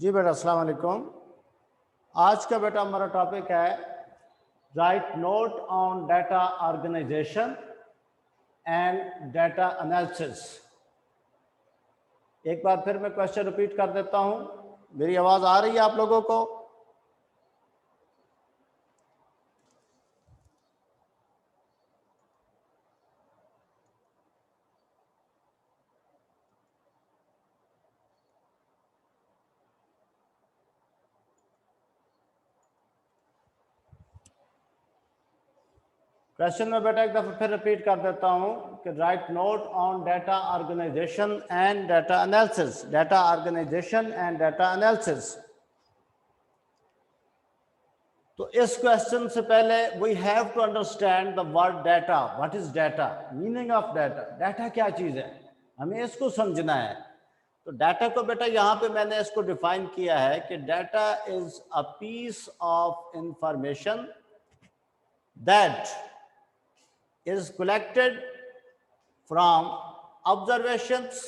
जी बेटा, अस्सलाम वालेकुम। आज का बेटा हमारा टॉपिक है write note on data organisation and data analysis. एक बार फिर मैं क्वेश्चन रिपीट कर देता हूं। मेरी आवाज़ आ रही है आप लोगों को? क्वेश्चन में बेटा एक दफ़ा फिर रिपीट कर देता हूं कि write note on data organisation and data analysis. Data organisation and data analysis. तो इस क्वेश्चन से पहले we have to understand the word data. What is data? Meaning of data. Data क्या चीज़ है, हमें इसको समझना है। तो डाटा को बेटा यहाँ पे मैंने इसको डिफाइन किया है कि data is a piece of information that is collected from observations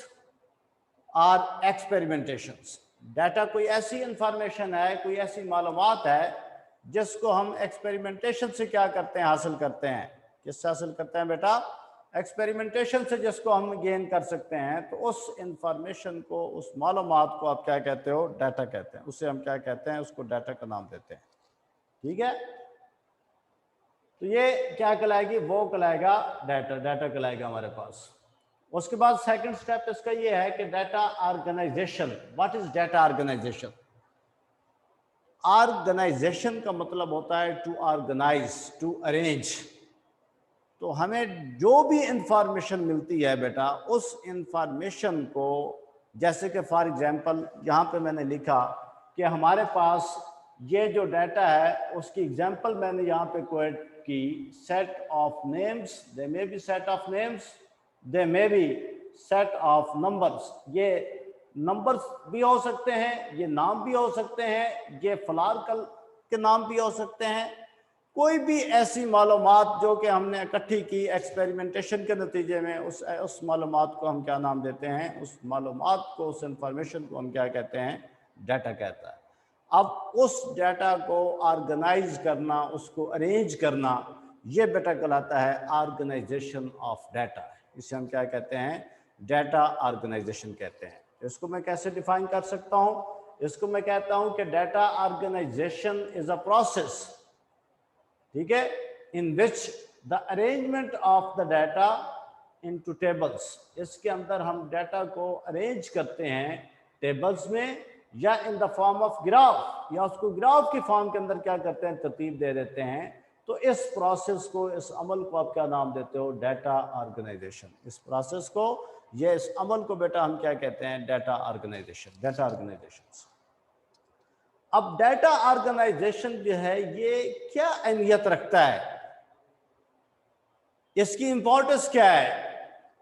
or experimentations। Data कोई ऐसी इंफॉर्मेशन है, कोई ऐसी मालूमात है जिसको हम एक्सपेरिमेंटेशन से क्या करते हैं, हासिल करते हैं। किससे हासिल करते हैं बेटा? एक्सपेरिमेंटेशन से जिसको हम गेन कर सकते हैं। तो उस इंफॉर्मेशन को, उस मालूमात को आप क्या कहते हो? डाटा कहते हैं। उससे हम क्या कहते हैं? उसको डाटा का नाम देते हैं। ठीक है, तो ये क्या कहलाएगी? वो कहलाएगा डाटा। डाटा कहलाएगा हमारे पास। उसके बाद सेकंड स्टेप इसका ये है कि data organisation. What is data organisation? Organisation का मतलब होता है टू ऑर्गेनाइज, टू अरेंज। तो हमें जो भी इंफॉर्मेशन मिलती है बेटा, उस इंफॉर्मेशन को, जैसे कि फॉर एग्जांपल यहाँ पे मैंने लिखा कि हमारे पास ये जो डाटा है उसकी एग्जांपल मैंने यहाँ पे कोट की, set of names. They may be set of names, they may be set of numbers. ये नंबर्स भी हो सकते हैं, ये नाम भी हो सकते हैं, ये फलार कल के नाम भी हो सकते हैं। कोई भी ऐसी मालूमात जो कि हमने इकट्ठी की एक्सपेरिमेंटेशन के नतीजे में, उस मालूमात को हम क्या नाम देते हैं? उस मालूमात को, उस इंफॉर्मेशन को हम क्या कहते हैं? डाटा कहता है। अब उस डाटा को ऑर्गेनाइज करना, उसको अरेंज करना, ये बेटा कहलाता है ऑर्गेनाइजेशन ऑफ डाटा। इसे हम क्या कहते हैं? डाटा ऑर्गेनाइजेशन कहते हैं। इसको मैं कैसे डिफाइन कर सकता हूँ? इसको मैं कहता हूँ कि data organisation is a process, ठीक है, in which the arrangement of the data into tables. इसके अंदर हम डाटा को अरेंज करते हैं टेबल्स में, या in the form of graph, या उसको ग्राफ की फॉर्म के अंदर क्या करते हैं? तरतीब दे देते हैं। तो इस प्रोसेस को, इस अमल को आप क्या नाम देते हो? Data organisation. इस प्रोसेस को, ये इस अमल को बेटा हम क्या कहते हैं? Data organisation. Data organisation. अब डाटा ऑर्गेनाइजेशन जो है ये क्या अहमियत रखता है, इसकी इंपॉर्टेंस क्या है?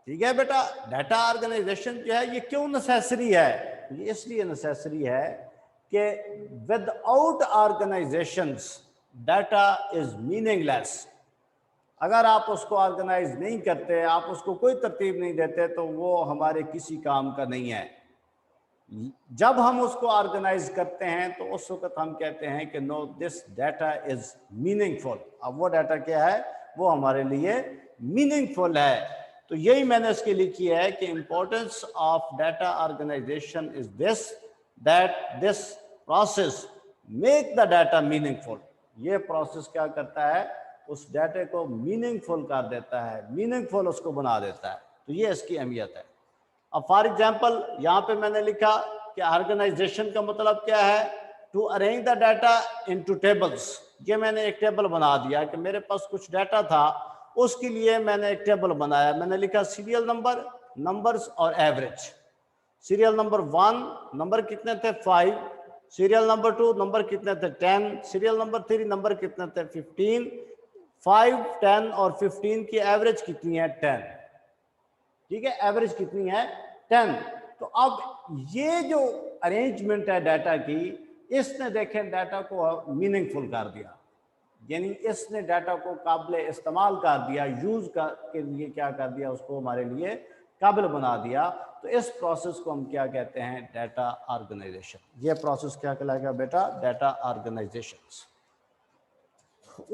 ठीक है बेटा, डाटा ऑर्गेनाइजेशन जो है ये क्यों नेसेसरी है? ये इसलिए नेसेसरी है कि without organisations data is meaningless. अगर आप उसको ऑर्गेनाइज नहीं करते, आप उसको कोई तरतीब नहीं देते, तो वो हमारे किसी काम का नहीं है। जब हम उसको ऑर्गेनाइज करते हैं तो उस वक्त हम कहते हैं कि no, this data is meaningful. अब वो डाटा क्या है? वो हमारे लिए मीनिंगफुल है। तो यही मैंने इसके लिखी है कि importance of data organisation is this, that this process make the data meaningful. ये प्रोसेस क्या करता है? उस डाटे को मीनिंगफुल कर देता है, मीनिंगफुल उसको बना देता है। तो ये इसकी अहमियत है। अब फॉर एग्जाम्पल यहाँ पे मैंने लिखा कि ऑर्गेनाइजेशन का मतलब क्या है? To arrange the data into tables. ये मैंने एक टेबल बना दिया कि मेरे पास कुछ डाटा था, उसके लिए मैंने एक टेबल बनाया। मैंने लिखा सीरियल नंबर, नंबर्स और एवरेज। सीरियल नंबर 1 नंबर कितने थे? 5। सीरियल नंबर 2 नंबर कितने थे? 10। सीरियल नंबर 3 नंबर कितने थे? 15। 5, 10 और 15 की एवरेज कितनी है? 10। ठीक है, एवरेज कितनी है? 10। तो अब ये जो अरेंजमेंट है डाटा की, इसने देखें डाटा को मीनिंगफुल कर दिया, यानी इसने डाटा को काबिल इस्तेमाल कर दिया, यूज के लिए क्या कर दिया? उसको हमारे लिए काबिल बना दिया, तो इस प्रोसेस को हम क्या कहते हैं? Data organisation. ये प्रोसेस क्या कहलाएगा बेटा? Data organisation.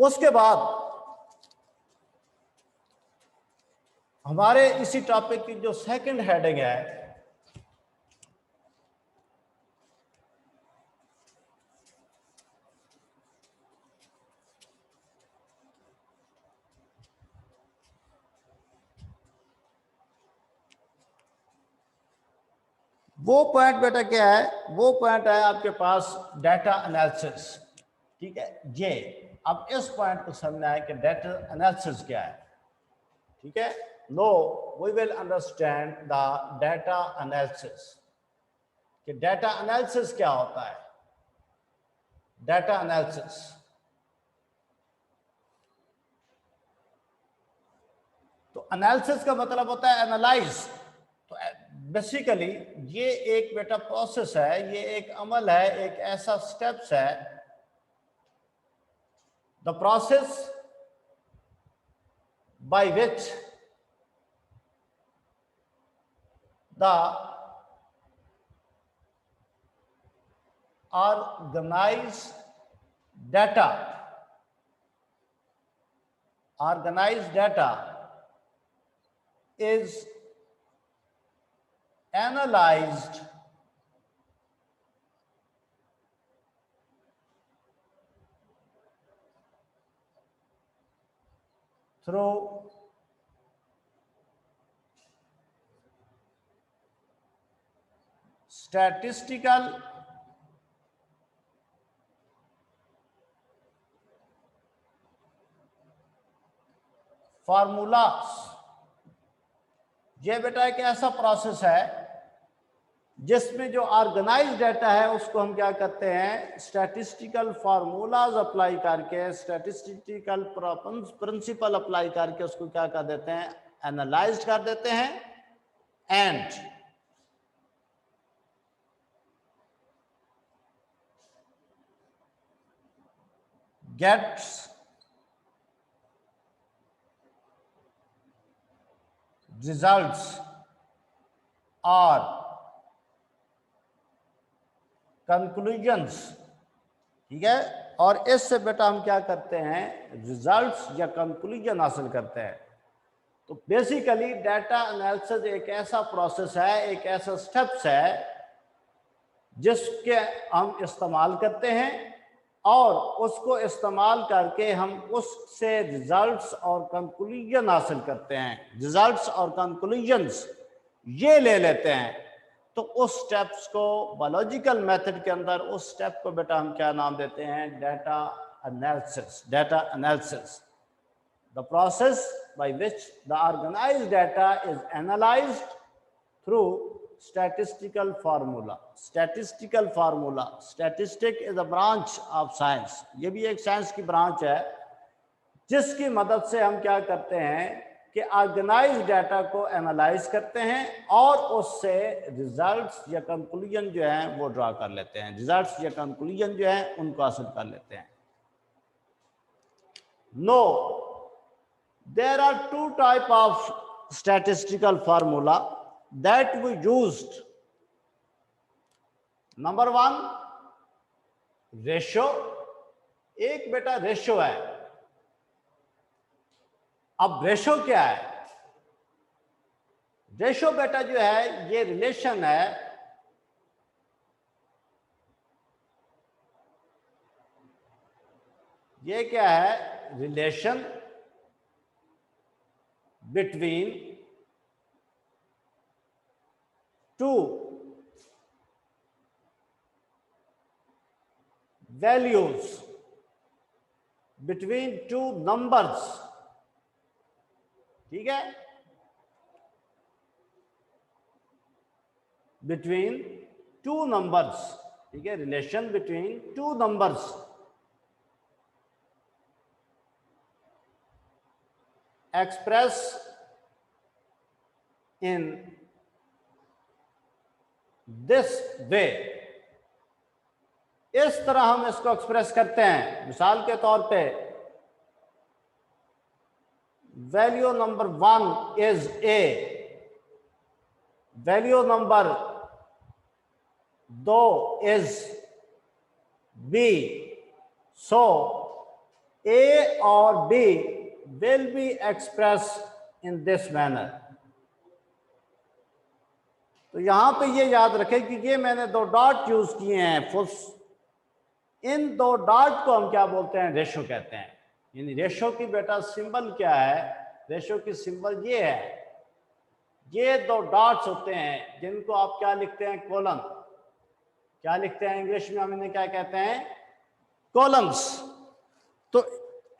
उसके बाद हमारे इसी टॉपिक की जो सेकंड हेडिंग है, वो पॉइंट बेटा क्या है? वो पॉइंट है आपके पास डाटा एनालिसिस। ठीक है, ये अब इस पॉइंट को समझना है कि डाटा एनालिसिस क्या है। ठीक है, now we will understand the data analysis, कि डाटा एनालिसिस क्या होता है। डाटा एनालिसिस, तो एनालिसिस का मतलब होता है एनालाइज। तो बेसिकली ये एक बेटा प्रोसेस है, ये एक अमल है, एक ऐसा स्टेप्स है, the process by which the organized data is analyzed through statistical formulas। ये बेटा एक ऐसा प्रोसेस है जिसमें जो ऑर्गेनाइज डाटा है उसको हम क्या करते हैं? स्टैटिस्टिकल फार्मूलाज अप्लाई करके, स्टैटिस्टिकल प्रिंसिपल अप्लाई करके उसको क्या कर देते हैं? एनालाइज कर देते हैं, एंड गेट्स रिजल्ट्स और कंक्लूजन्स। ठीक है, और इससे बेटा हम क्या करते हैं? रिजल्ट्स या कंक्लूजन हासिल करते हैं। तो बेसिकली डाटा एनालिसिस एक ऐसा प्रोसेस है, एक ऐसा स्टेप्स है जिसके हम इस्तेमाल करते हैं, और उसको इस्तेमाल करके हम उससे रिजल्ट्स और कंक्लूजन हासिल करते हैं। रिजल्ट्स और कंक्लूजन्स ये ले लेते हैं। तो उस स्टेप्स को बायोलॉजिकल मेथड के अंदर उस स्टेप को बेटा हम क्या नाम देते हैं? Data analysis. Data analysis, the process by which the organized data is analyzed through statistical formula। statistical formula, statistic is a branch of science। ये भी एक साइंस की ब्रांच है जिसकी मदद से हम क्या करते हैं कि ऑर्गेनाइज डाटा को एनालाइज करते हैं और उससे रिजल्ट्स या कंक्लूजन जो है वो ड्रा कर लेते हैं। रिजल्ट्स या कंक्लूजन जो है उनको हासिल कर लेते हैं। Now, there are two type of statistical formula that we used। number one, ratio. एक बेटा रेशो है। अब रेशो क्या है? रेशो बेटा जो है ये रिलेशन है ये क्या है? Relation between two values, between two numbers। ठीक है, between two numbers। ठीक है, relation between two numbers express in this way। इस तरह हम इसको एक्सप्रेस करते हैं। मिसाल के तौर पे value number 1 is A, value number 2 is B, so A और B will be express in this manner. तो यहां पे ये याद रखें कि ये मैंने 2 डॉट यूज किए हैं फुल, इन 2 डॉट को हम क्या बोलते हैं, रेशो कहते हैं। यानी रेशो की बेटा सिंबल क्या है, रेशो की सिंबल ये है, ये 2 डॉट्स होते हैं जिनको आप क्या लिखते हैं, कोलन। क्या लिखते हैं इंग्लिश में, हम इन्हें क्या कहते हैं, कॉलम्स। तो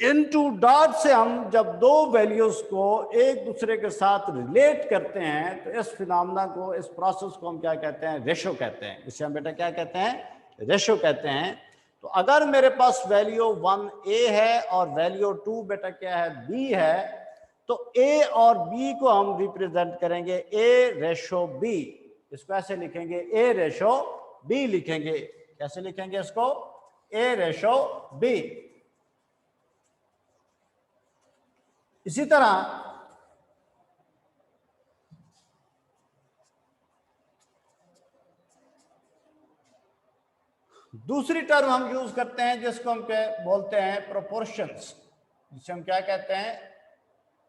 इन 2 डॉट से हम जब 2 वैल्यूज को एक दूसरे के साथ रिलेट करते हैं तो इस फिनोमेना को, इस प्रोसेस को हम क्या कहते हैं, रेशो कहते हैं। इसे हम बेटा क्या कहते हैं, रेशो कहते हैं। तो अगर मेरे पास वैल्यू 1 ए है और वैल्यू 2 बेटा क्या है, बी है, तो ए और बी को हम रिप्रेजेंट करेंगे ए रेशो बी। इसको ऐसे लिखेंगे, ए रेशो बी लिखेंगे। कैसे लिखेंगे इसको, ए रेशो बी। इसी तरह दूसरी टर्म हम यूज करते हैं जिसको हम बोलते हैं प्रोपोर्शंस, जिसे हम क्या कहते हैं,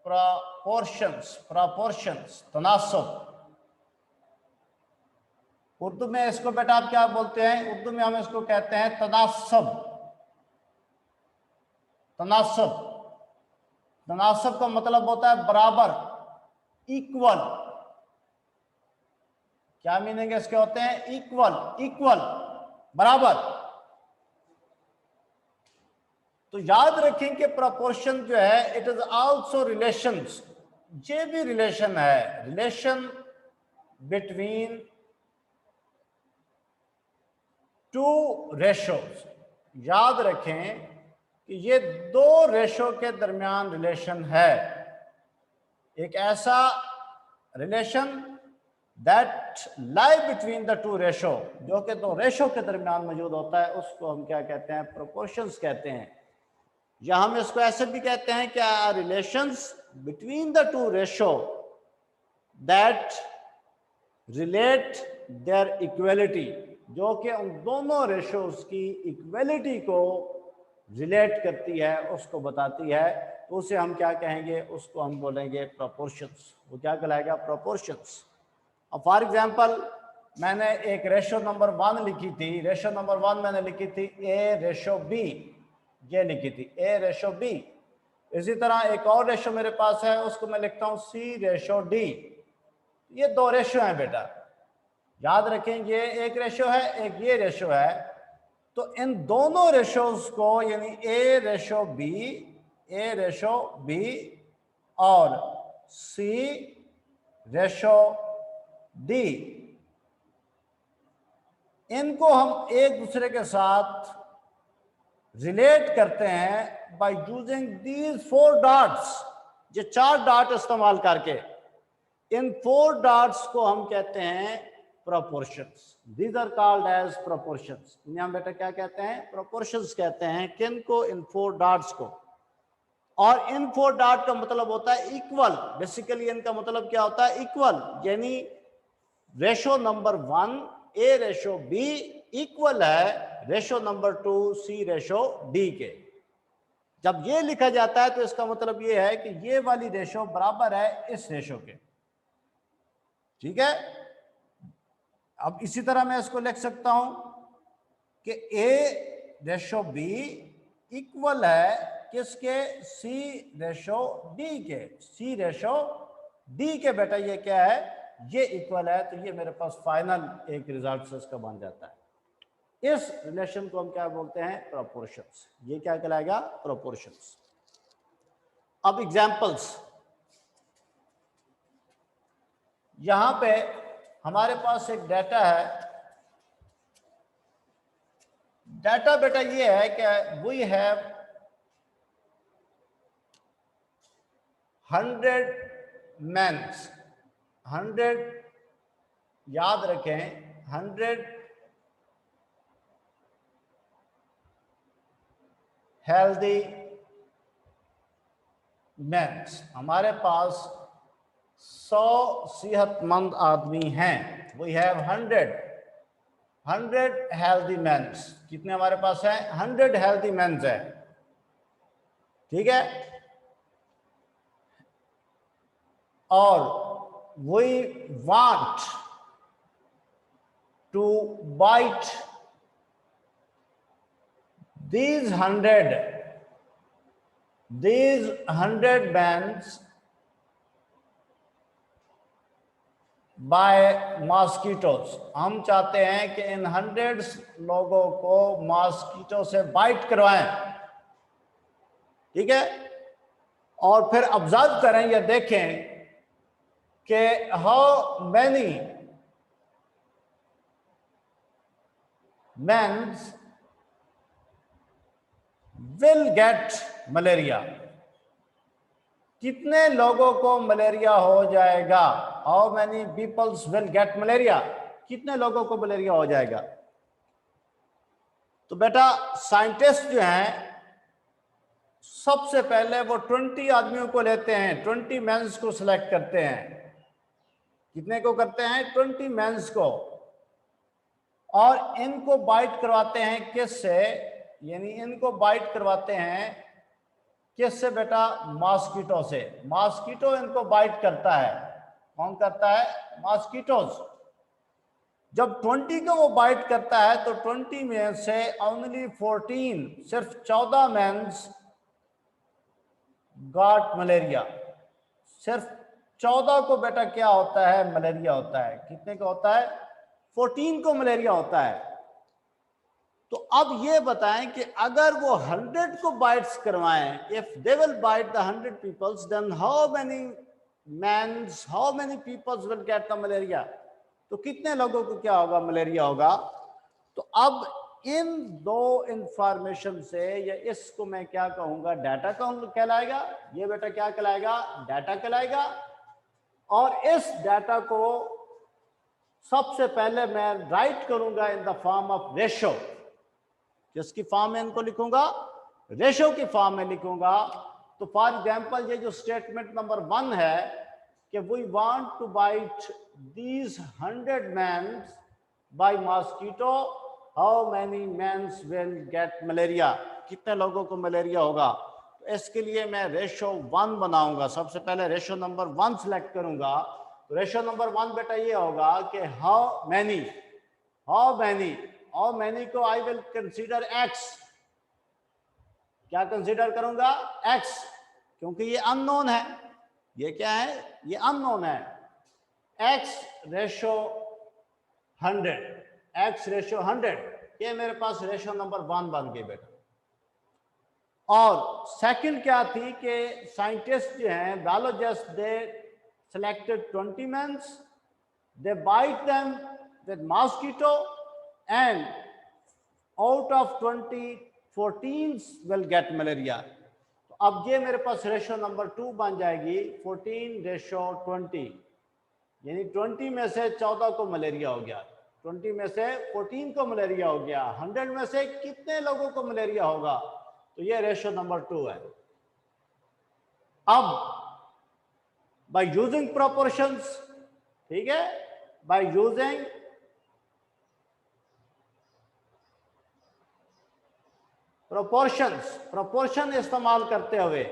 प्रोपोर्शंस, प्रोपोर्शंस, तनासब। उर्दू में इसको बेटा आप क्या बोलते हैं, उर्दू में हम इसको कहते हैं तनासब। तनासब, तनासब का मतलब होता है बराबर, इक्वल। क्या मीनिंग इसके होते हैं, इक्वल, इक्वल, बराबर। तो याद रखें कि प्रोपोर्शन जो है, इट इज आल्सो रिलेशंस। ये भी रिलेशन है, रिलेशन बिटवीन 2 रेशोज। याद रखें कि ये 2 रेशो के दरमियान रिलेशन है। एक ऐसा relation that lie between the 2 ratio, जो कि 2 रेशो के दरमियान मौजूद होता है, उसको हम क्या कहते हैं, प्रोपोर्शंस कहते हैं। या हम इसको ऐसे भी कहते हैं क्या, relations between the 2 ratio that relate their equality, जो कि उन दोनों रेशोज की इक्वलिटी को रिलेट करती है, उसको बताती है। तो उसे हम क्या कहेंगे, उसको हम बोलेंगे प्रोपोर्शंस। वो क्या कहलाएगा, प्रोपोर्शंस। अब फॉर एग्जांपल मैंने एक रेशो नंबर 1 लिखी थी, रेशो नंबर 1 मैंने लिखी थी ए रेशो बी, ये लिखी थी ए रेशो बी। इसी तरह एक और रेशो मेरे पास है, उसको मैं लिखता हूं सी रेशो डी। ये 2 रेशो हैं बेटा, याद रखें, ये एक रेशो है, एक ये रेशो है। तो इन दोनों रेशोज को, यानी ए रेशो बी, ए रेशो बी और सी रेशो डी, इनको हम एक दूसरे के साथ रिलेट करते हैं बाय यूजिंग दीज 4 डॉट्स। ये 4 डॉट इस्तेमाल करके इन 4 डॉट्स को हम कहते हैं proportions. These are called as proportions. इन्हें हम बेटा क्या कहते हैं, प्रोपोर्शंस कहते हैं। किन को, इन 4 डॉट्स को। और इन 4 डॉट का मतलब होता है इक्वल। बेसिकली इनका मतलब क्या होता है, इक्वल। यानी रेशो नंबर 1 ए रेशो बी इक्वल है रेशो नंबर 2 सी रेशो डी के। जब ये लिखा जाता है तो इसका मतलब ये है कि ये वाली रेशो बराबर है इस रेशो के। ठीक है। अब इसी तरह मैं इसको लिख सकता हूं कि ए रेशो बी इक्वल है किसके, सी रेशो डी के। सी रेशो डी के बेटा ये क्या है, ये इक्वल है। तो ये मेरे पास फाइनल एक रिजल्ट इसका बन जाता है। इस रिलेशन को हम क्या बोलते हैं, प्रोपोर्शंस। ये क्या कहलाएगा, प्रोपोर्शंस। अब एग्जांपल्स, यहां पे हमारे पास एक डाटा है। डाटा बेटा ये है कि वी हैव 100 मेंस, 100, याद रखें 100 हेल्दी मेंस। हमारे पास 100 सेहतमंद आदमी हैं, वी हैव 100 हेल्दी मेंस। कितने हमारे पास है? 100 हेल्दी मेंस है, ठीक है। और we want to bite these 100 bands by mosquitoes. हम चाहते हैं कि इन 100 लोगों को मॉस्किटो से बाइट करवाएं, ठीक है। और फिर ऑब्जर्व करें या देखें कि how many mens will get malaria. कितने लोगों को मलेरिया हो जाएगा? How many peoples will get malaria? कितने लोगों को मलेरिया हो जाएगा? तो बेटा साइंटिस्ट जो हैं सबसे पहले वो 20 आदमियों को लेते हैं, 20 मेंस को सिलेक्ट करते हैं। कितने को करते हैं? 20 मेंस को। और इनको बाइट करवाते हैं किससे? यानी इनको बाइट करवाते हैं किससे बेटा? मॉस्किटो से। मॉस्किटो इनको बाइट करता है। कौन करता है? मॉस्किटोज। जब 20 को वो बाइट करता है तो 20 में से ओनली 14, सिर्फ 14 मेंस गॉट मलेरिया। सिर्फ 14 को बेटा क्या होता है? मलेरिया होता है। कितने को होता है? 14 को मलेरिया होता है। तो अब ये बताएं कि अगर वो 100 को बाइट्स करवाएं, if they will bite the 100 peoples, then how many mans, how many peoples will get the malaria? तो कितने लोगों को क्या होगा? मलेरिया होगा। तो अब इन दो इंफॉर्मेशन से, या इसको मैं क्या कहूंगा? डाटा कहलाएगा। ये बेटा क्या कहलाएगा? डाटा कहलाएगा। और इस डाटा को सबसे पहले मैं राइट करूंगा in the form of ratio. किसकी फॉर्म में इनको लिखूंगा? रेशो की फॉर्म में लिखूंगा। तो फॉर एग्जांपल ये जो स्टेटमेंट नंबर 1 है कि we want to bite these 100 mens by mosquito, how many mens will get malaria? कितने लोगों को मलेरिया होगा? तो इसके लिए मैं रेशो 1 बनाऊंगा। सबसे पहले रेशो नंबर 1 सिलेक्ट करूंगा। तो रेशो नंबर 1 बेटा ये होगा कि हाउ मैनी को आई विल कंसीडर एक्स। क्या कंसीडर करूंगा? एक्स, क्योंकि ये अननोन है। ये क्या है? ये अननोन है। एक्स रेशो 100, ये मेरे पास रेशो नंबर 1 बन गई बेटा। और सेकंड क्या थी कि साइंटिस्ट जो हैं, biologist, they selected 20 mens, they bite them with mosquito, and out of 20, 14 will get malaria. तो अब ये मेरे पास रेशो नंबर 2 बन जाएगी, 14:20, यानी 20 में से 14 को मलेरिया हो गया, 20 में से 14 को मलेरिया हो गया। 100 में से कितने लोगों को मलेरिया होगा? तो ये रेशो नंबर 2 है। अब by using proportions, ठीक है, by using proportion इस्तेमाल करते हुए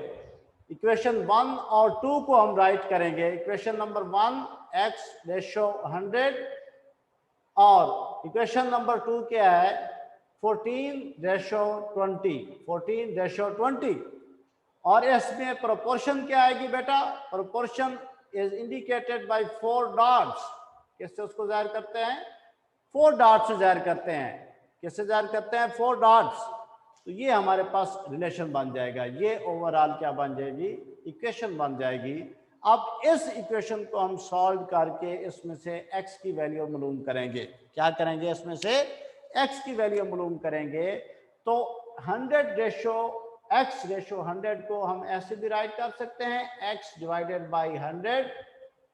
इक्वेशन 1 और 2 को हम राइट करेंगे। इक्वेशन नंबर 1 x रेशो 100, और इक्वेशन नंबर 2 क्या है? 14:20। और इसमें प्रोपोर्शन क्या आएगी बेटा? Proportion is indicated by 4 dots. किससे उसको जाहिर करते हैं? 4 डॉट्स से जाहिर करते हैं। किससे जाहिर करते हैं? 4 डॉट्स। तो ये हमारे पास रिलेशन बन जाएगा। ये ओवरऑल क्या बन जाएगी? इक्वेशन बन जाएगी। अब इस इक्वेशन को हम सॉल्व करके इसमें से x की वैल्यू मालूम करेंगे। क्या करेंगे? इसमें से x की वैल्यू मालूम करेंगे। तो 100 x रेशो 100 को हम ऐसे भी राइट कर सकते हैं, x डिवाइडेड बाई 100।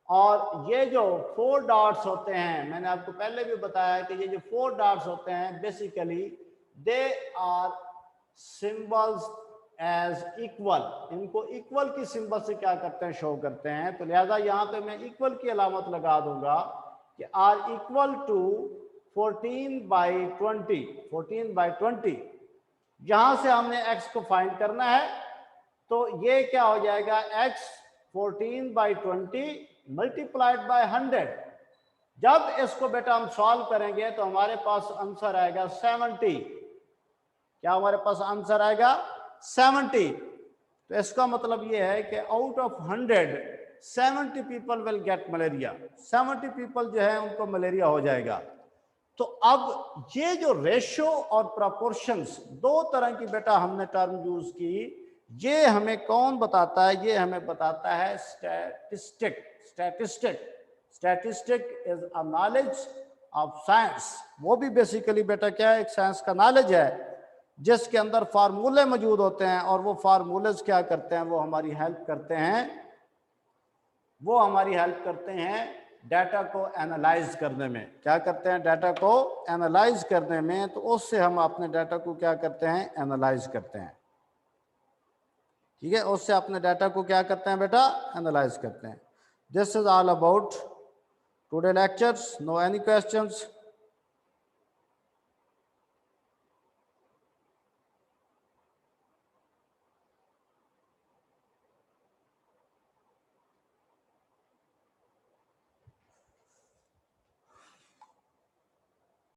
और ये जो 4 डॉट्स होते हैं, मैंने आपको पहले भी बताया कि ये जो 4 डॉट्स होते हैं, basically they are symbols as equal, इनको इक्वल की सिंबल से क्या करते हैं, शो करते हैं। तो लिहाजा यहाँ पे मैं इक्वल की अलामत लगा दूंगा कि आर इक्वल टू 14/20, 14/20। यहां से हमने x को फाइंड करना है, तो ये क्या हो जाएगा, x 14/20 मल्टीप्लाइड बाय 100। जब इसको बेटा हम सॉल्व करेंगे तो हमारे पास आंसर आएगा 70। क्या हमारे पास आंसर आएगा 70। तो इसका मतलब ये है कि out of 100 70 people will get malaria, 70 people जो है उनको मलेरिया हो जाएगा। तो अब ये जो रेशो और प्रोपोर्शंस, दो तरह की बेटा हमने टर्म यूज की, ये हमें कौन बताता है, ये हमें बताता है statistic. Statistic is a knowledge of science. वो भी बेसिकली बेटा क्या है, एक साइंस का नॉलेज है जिसके अंदर फार्मूले मौजूद होते हैं, और वो फार्मूलेज क्या करते हैं, वो हमारी हेल्प करते हैं, डाटा को एनालाइज करने में। क्या करते हैं, डाटा को एनालाइज करने में। तो उससे हम अपने डाटा को क्या करते हैं, एनालाइज करते हैं। ठीक है, उससे अपने डाटा को क्या करते हैं बेटा, एनालाइज करते हैं। This is all about today lectures. No any questions?